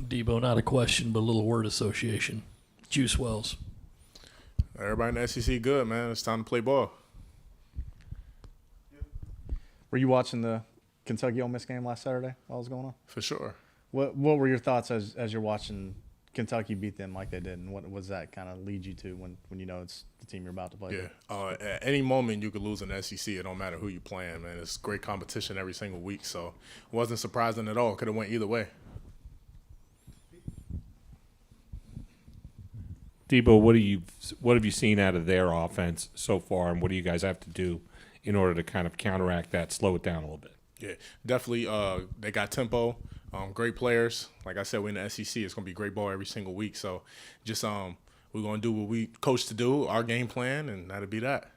Debo, not a question, but a little word association. Juice Wells. Everybody in the SEC good, man. It's time to play ball. Were you watching the Kentucky Ole Miss game last Saturday while it was going on? For sure. What were your thoughts as you're watching Kentucky beat them like they did, and what was that kind of lead you to when you know it's the team you're about to play with? At any moment you could lose in the SEC. It don't matter who you playing, man. It's great competition every single week, so it wasn't surprising at all. Could have went either way. Debo, what have you seen out of their offense so far, and what do you guys have to do in order to kind of counteract that, slow it down a little bit? Yeah, definitely. They got tempo, great players. Like I said, we're in the SEC. It's going to be great ball every single week. So just we're going to do what we coach to do, our game plan, and that'll be that.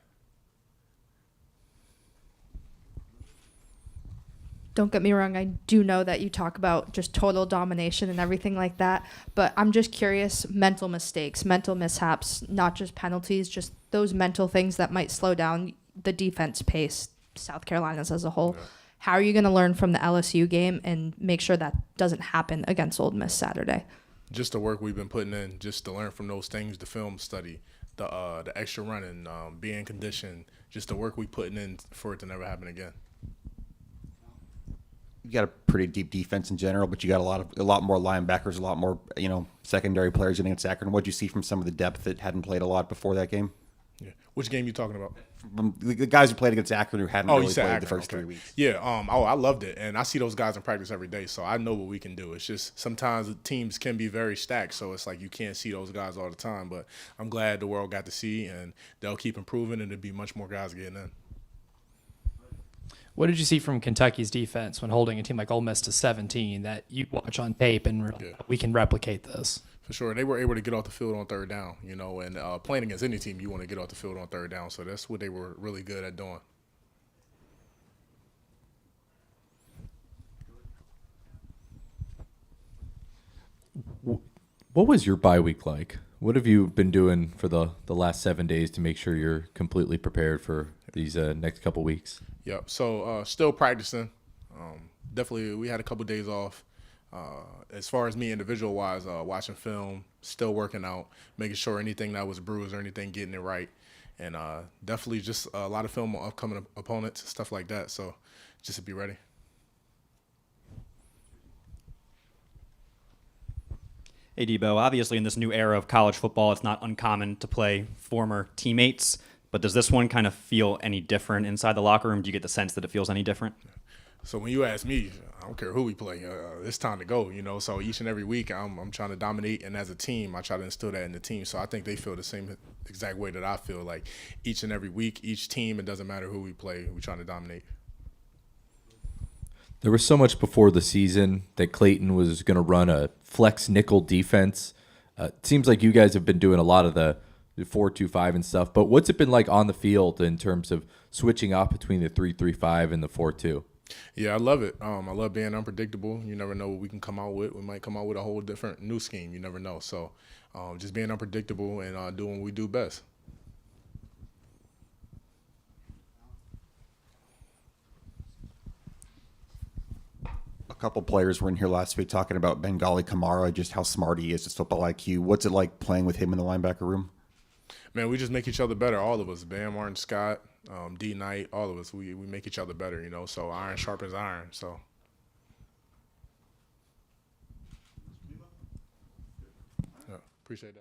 Don't get me wrong, I do know that you talk about just total domination and everything like that, but I'm just curious, mental mistakes, mental mishaps, not just penalties, just those mental things that might slow down the defense pace, South Carolina's as a whole. Yeah. How are you going to learn from the LSU game and make sure that doesn't happen against Ole Miss Saturday? Just the work we've been putting in, just to learn from those things, the film study, the extra running, being conditioned, just the work we putting in for it to never happen again. You got a pretty deep defense in general, but you got a lot more linebackers, a lot more secondary players getting against Akron. What did you see from some of the depth that hadn't played a lot before that game? Yeah. Which game you talking about? From the guys who played against Akron who hadn't really played Akron, the first okay. 3 weeks. Yeah. I loved it, and I see those guys in practice every day, so I know what we can do. It's just sometimes the teams can be very stacked, so it's like you can't see those guys all the time. But I'm glad the world got to see, and they'll keep improving, and there'll be much more guys getting in. What did you see from Kentucky's defense when holding a team like Ole Miss to 17 that you watch on tape and we can replicate this? For sure. They were able to get off the field on third down, and playing against any team, you want to get off the field on third down. So that's what they were really good at doing. What was your bye week like? What have you been doing for the last 7 days to make sure you're completely prepared for these next couple weeks? Yep. So still practicing. Definitely, we had a couple days off. As far as me individual-wise, watching film, still working out, making sure anything that was bruised or anything, getting it right. And definitely just a lot of film on upcoming opponents, stuff like that. So just to be ready. Hey, Debo, obviously in this new era of college football, it's not uncommon to play former teammates, but does this one kind of feel any different inside the locker room? Do you get the sense that it feels any different? So when you ask me, I don't care who we play, it's time to go, So each and every week I'm trying to dominate, and as a team, I try to instill that in the team. So I think they feel the same exact way that I feel. Like each and every week, each team, it doesn't matter who we play, we're trying to dominate. There was so much before the season that Clayton was going to run a flex nickel defense. It seems like you guys have been doing a lot of the 4-2-5 and stuff, but what's it been like on the field in terms of switching up between the 3-3-5 and the 4-2? Yeah, I love it. I love being unpredictable. You never know what we can come out with. We might come out with a whole different new scheme. You never know. So just being unpredictable and doing what we do best. A couple players were in here last week talking about Bengali Kamara, just how smart he is, his football IQ. What's it like playing with him in the linebacker room? Man, we just make each other better, all of us. Bam, Martin, Scott, D. Knight, all of us. We make each other better, So iron sharpens iron. So. Yeah, appreciate that.